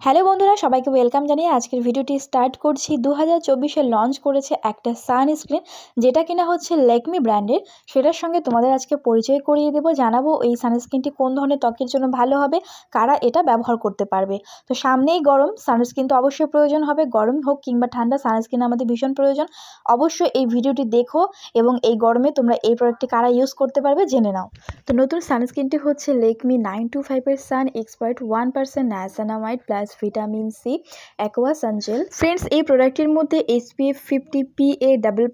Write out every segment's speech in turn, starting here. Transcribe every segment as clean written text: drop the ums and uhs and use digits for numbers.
Hello বন্ধুরা, সবাইকে welcome জানিয়ে আজকের ভিডিওটি স্টার্ট করছি। 2024-এ লঞ্চ করেছে একটা সানস্ক্রিন, যেটা কিনা হচ্ছে ল্যাকমি ব্র্যান্ডের। সেটার সঙ্গে তোমাদের আজকে পরিচয় করিয়ে দেবো, জানাবো এই সানস্ক্রিনটি কোন ধরনের ত্বকের জন্য ভালো হবে, কারা এটা ব্যবহার করতে পারবে। তো সামনেই গরম, সানস্ক্রিন তো অবশ্যই প্রয়োজন হবে, গরম হোক কিংবা ঠান্ডা, সানস্ক্রিন আমাদের ভীষণ প্রয়োজন। অবশ্যই এই ভিডিওটি দেখো এবং এই গরমে তোমরা এই প্রোডাক্টটি কারা ইউজ করতে পারবে জেনে নাও। তো নতুন সানস্ক্রিনটি হচ্ছে লেকমি 925-এর sun expert 1% niacinamide plus vitamin C aqua sun gel. Friends, এই প্রোডাক্টের মধ্যে SPF 50 PA ডাবল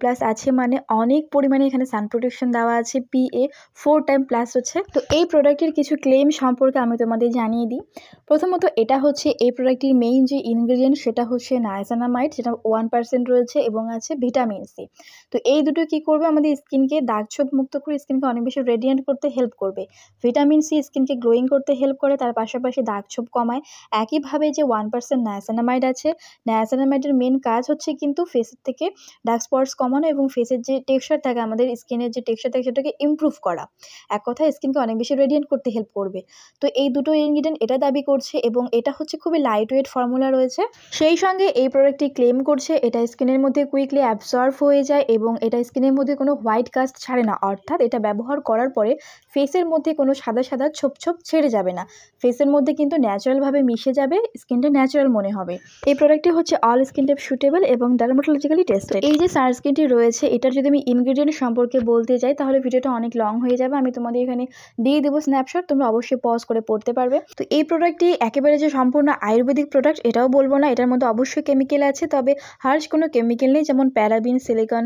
প্লাস আছে, মানে অনেক পরিমাণে এখানে সান প্রোটেকশন দেওয়া আছে। PA 4 টাইম প্লাস হচ্ছে। তো এই প্রোডাক্টের কিছু ক্লেম সম্পর্কে আমি তোমাদের জানিয়ে দিই। প্রথমত, এটা হচ্ছে এই প্রোডাক্টটির মেইন যে ইনগ্রেডিয়েন্ট সেটা হচ্ছে নায়াসিনামাইড, যেটা 1% রয়েছে, এবং আছে ভিটামিন সি। তো এই দুটো কি করবে, আমাদের স্কিনকে দাগছোপ মুক্ত করে স্কিনকে অনেক বেশি রেডিয়েন্ট করতে হেল্প করবে। ভিটামিন সি স্কিনকে গ্লোয়িং করতে হেল্প করে, তার পাশাপাশি দাগছোপ কমায়। একইভাবে যে 1% নায়াসিনামাইড আছে, নায়াসিনামাইডের মেন কাজ হচ্ছে কিন্তু ফেসের থেকে ডার্ক স্পটস কমানো এবং ফেসের যে টেক্সচার থাকে, আমাদের স্কিনের যে টেক্সচার থাকে সেটাকে ইমপ্রুভ করা। এক কথায় স্কিনকে অনেক বেশি রেডিয়েন্ট করতে হেল্প করবে। তো এই দুটো ইনগ্রিডিয়েন্ট এটা দাবি করছে, এবং এটা হচ্ছে খুবই লাইট ওয়েট ফর্মুলা রয়েছে। সেই সঙ্গে এই প্রোডাক্টটি ক্লেম করছে এটা স্কিনের মধ্যে কুইকলি অ্যাবসর্ব হয়ে যায় এবং এটা স্কিনের মধ্যে কোনো হোয়াইট কাস্ট ছাড়ে না। অর্থাৎ এটা ব্যবহার করার পরে ফেসের মধ্যে কোনো সাদা সাদা ছোপ ছোপ ছেড়ে যাবে না, ফেসের মধ্যে কিন্তু ন্যাচারালভাবে মিশে যাবে, স্কিনটা ন্যাচারাল মনে হবে। এই প্রোডাক্টটি হচ্ছে অল স্কিন টাইপ সুটেবল এবং ডার্মাটোলজিক্যালি টেস্টেড। এই যে সানস্ক্রিনটি রয়েছে, এটার যদি আমি ইনগ্রিডিয়েন্ট সম্পর্কে বলতে যাই তাহলে ভিডিওটা অনেক লং হয়ে যাবে। আমি তোমাদের এখানে দিয়ে দেবো স্ন্যাপশট, তোমরা অবশ্যই পজ করে পড়তে পারবে। তো এই প্রোডাক্টটি একেবারে যে সম্পূর্ণ আয়ুর্বেদিক প্রোডাক্ট এটাও বলবো না, এটার মধ্যে অবশ্যই কেমিক্যাল আছে, তবে হার্শ কোনো কেমিক্যাল নেই, যেমন প্যারাবিন, সিলিকন,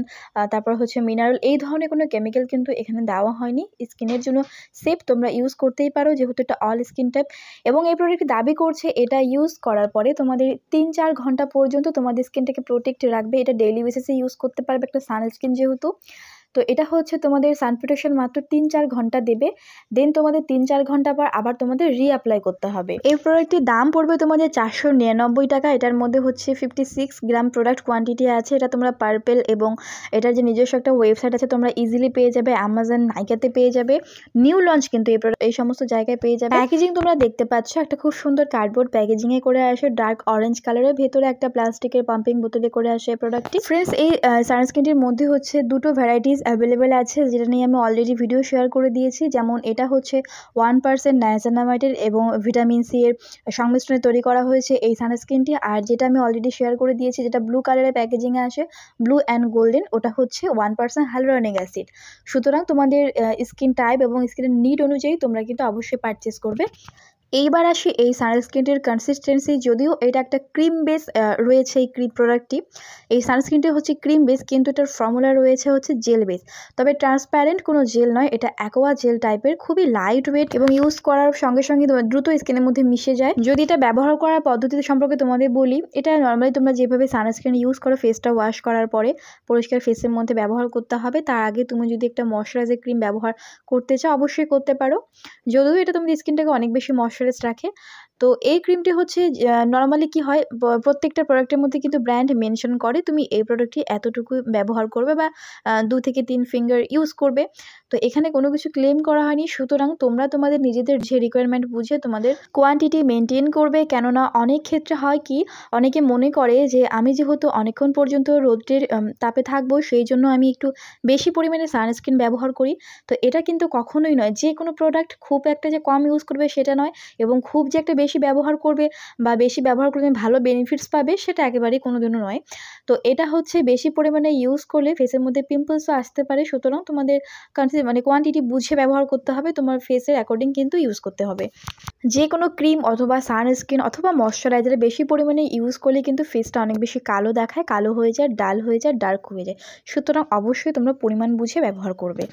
তারপর হচ্ছে মিনারেল, এই ধরনের কোনো কেমিক্যাল কিন্তু এখানে দেওয়া হয়নি। স্কিনের জন্য সেফ, তোমরা ইউজ করতেই পারো যেহেতু এটা অল স্কিন টাইপ। এবং এই প্রোডাক্টটি দাবি করছে এটা ইউজ করার পরে তোমাদের 3-4 ঘন্টা পর্যন্ত তোমাদের স্কিনটাকে প্রোটেক্ট রাখবে। এটা ডেইলি বেসিসে ইউজ করতে পারবে একটা সানস্ক্রিন যেহেতু। তো এটা হচ্ছে তোমাদের সান প্রোটেকশন মাত্র 3-4 ঘন্টা দেবে, দেন তোমাদের 3-4 ঘন্টা পর আবার তোমাদের রিঅ্যাপ্লাই করতে হবে। এই প্রোডাক্টটির দাম পড়বে তোমাদের 499 টাকা। এটার মধ্যে হচ্ছে 56 গ্রাম প্রোডাক্ট কোয়ান্টিটি আছে। এটা তোমরা পার্পেল এবং এটার যে নিজস্ব একটা ওয়েবসাইট আছে তোমরা ইজিলি পেয়ে যাবে, অ্যামাজন, নাইকাতে পেয়ে যাবে। নিউ লঞ্চ কিন্তু এই প্রোডাক্ট এই সমস্ত জায়গায় পেয়ে যাবে। প্যাকেজিং তোমরা দেখতে পাচ্ছ, একটা খুব সুন্দর কার্ডবোর্ড প্যাকেজিংয়ে করে আসে, ডার্ক অরেঞ্জ কালারের, ভেতরে একটা প্লাস্টিকের পাম্পিং বোতলে করে আসে এই প্রোডাক্টটি। ফ্রেন্ডস, এই সানস্ক্রিনটির মধ্যে হচ্ছে দুটো ভ্যারাইটিস অ্যাভেলেবেল আছে, যেটা নিয়ে আমি অলরেডি ভিডিও শেয়ার করে দিয়েছি। যেমন এটা হচ্ছে 1% নায়াসিনামাইডের এবং ভিটামিন সি এর সংমিশ্রণে তৈরি করা হয়েছে এই সানস্ক্রিনটি। আর যেটা আমি অলরেডি শেয়ার করে দিয়েছি, যেটা ব্লু কালারের প্যাকেজিংয়ে আসে, ব্লু অ্যান্ড গোল্ডেন, ওটা হচ্ছে 1% হাইলুরনিক অ্যাসিড। সুতরাং তোমাদের স্কিন টাইপ এবং স্কিনের নিড অনুযায়ী তোমরা কিন্তু অবশ্যই পারচেস করবে। এইবার আসি এই সানস্ক্রিনটির কনসিস্টেন্সি। যদিও এটা একটা ক্রিম বেস রয়েছে এই ক্রিম প্রোডাক্টটি, এই সানস্ক্রিনটি হচ্ছে ক্রিম বেস, কিন্তু এটার ফর্মুলা রয়েছে হচ্ছে জেল বেস। তবে ট্রান্সপ্যারেন্ট কোনো জেল নয়, এটা অ্যাকোয়া জেল টাইপের, খুবই লাইট ওয়েট এবং ইউজ করার সঙ্গে সঙ্গে দ্রুত স্কিনের মধ্যে মিশে যায়। যদি এটা ব্যবহার করার পদ্ধতি সম্পর্কে তোমাদের বলি, এটা নর্মালি তোমরা যেভাবে সানস্ক্রিন ইউজ করো, ফেসটা ওয়াশ করার পরে পরিষ্কার ফেসের মধ্যে ব্যবহার করতে হবে। তার আগে তুমি যদি একটা ময়শ্চারাইজার ক্রিম ব্যবহার করতে চাও অবশ্যই করতে পারো, যদিও এটা তোমাদের স্কিনটাকে অনেক বেশি ময়শ্চারাইজ রাখে। তো এই ক্রিমটি হচ্ছে নর্মালি কি হয়, প্রত্যেকটা প্রোডাক্টের মধ্যে কিন্তু ব্র্যান্ড মেনশন করে তুমি এই প্রোডাক্টটি এতটুকু ব্যবহার করবে বা 2 থেকে 3 ফিঙ্গার ইউজ করবে। তো এখানে কোনো কিছু ক্লেম করা হয়নি, সুতরাং তোমরা তোমাদের নিজেদের যে রিকোয়ারমেন্ট বুঝে তোমাদের কোয়ান্টিটি মেনটেন করবে। কেননা অনেক ক্ষেত্রে হয় কি, অনেকে মনে করে যে আমি যেহেতু অনেকক্ষণ পর্যন্ত রোদের তাপে থাকবো, সেই জন্য আমি একটু বেশি পরিমাণে সানস্ক্রিন ব্যবহার করি। তো এটা কিন্তু কখনোই নয়। যে কোনো প্রোডাক্ট খুব একটা যে কম ইউজ করবে সেটা নয়, এবং খুব যে একটা বেশি ব্যবহার করবে বা বেশি ব্যবহার করলে ভালো বেনিফিটস পাবে সেটা একেবারেই কোনোদিনও নয়। তো এটা হচ্ছে বেশি পরিমাণে ইউজ করলে ফেসের মধ্যে পিম্পলসও আসতে পারে, সুতরাং তোমাদের কোয়ান্টিটি বুঝে ব্যবহার করতে হবে, তোমার ফেসের অ্যাকর্ডিং কিন্তু ইউজ করতে হবে। যে কোনো ক্রিম অথবা সানস্ক্রিন অথবা ময়শ্চারাইজার বেশি পরিমাণে ইউজ করলে কিন্তু ফেসটা অনেক বেশি কালো দেখায়, কালো হয়ে যায়, ডাল হয়ে যায়, ডার্ক হয়ে যায়। সুতরাং অবশ্যই তোমরা পরিমাণ বুঝে ব্যবহার করবে।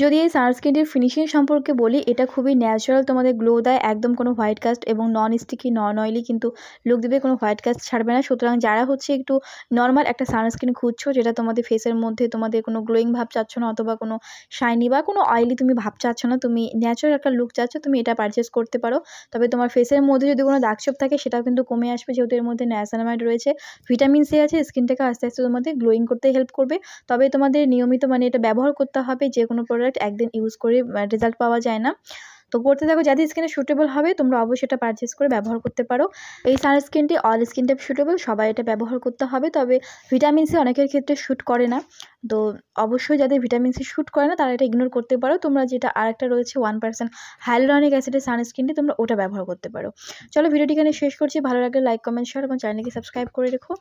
যদি এই সানস্ক্রিনটির ফিনিশিং সম্পর্কে বলি, এটা খুবই ন্যাচারাল, তোমাদের গ্লো দেয়, একদম কোনো হোয়াইট কাস্ট এবং নন স্টিকি নন অয়েলি কিন্তু লুক দেবে, কোনো হোয়াইট কাস্ট ছাড়বে না। সুতরাং যারা হচ্ছে একটু নর্মাল একটা সানস্ক্রিন খুঁজছো, যেটা তোমাদের ফেসের মধ্যে তোমাদের কোনো গ্লোয়িং ভাব চাচ্ছ না, অথবা কোনো শাইনি বা কোনো অয়েলি তুমি ভাব চাচ্ছ না, তুমি ন্যাচারাল একটা লুক চাচ্ছ, তুমি এটা পারচেস করতে পারো। তবে তোমার ফেসের মধ্যে যদি কোনো দাগছোপ থাকে সেটাও কিন্তু কমে আসবে, যেহেতু এর মধ্যে নায়াসিনামাইড রয়েছে, ভিটামিন সি আছে, স্কিনটাকে আস্তে আস্তে তোমাদের গ্লোয়িং করতে হেল্প করবে। তবে তোমাদের নিয়মিত এটা ব্যবহার করতে হবে, যে কোনো প্রোডাক্ট একদিন ইউজ করে রেজাল্ট পাওয়া যায় না। তো করতে থাকো, যাদের স্কিনে সুটেবল হবে তোমরা অবশ্যই এটা পারচেস করে ব্যবহার করতে পারো। এই সানস্ক্রিনটি অল স্কিন টাইপ সুটেবল, সবাই এটা ব্যবহার করতে হবে। তবে ভিটামিন সি অনেকের ক্ষেত্রে শ্যুট করে না, তো অবশ্যই যাদের ভিটামিন সি শ্যুট করে না তারা এটা ইগনোর করতে পারো। তোমরা যেটা আরেকটা রয়েছে 1% হাইলুরনিক অ্যাসিডের সানস্ক্রিনটি, তোমরা ওটা ব্যবহার করতে পারো। চলো ভিডিওটি এখানে শেষ করছি। ভালো লাগলে লাইক, কমেন্ট, শেয়ার এবং চ্যানেলকে সাবস্ক্রাইব করে রেখো।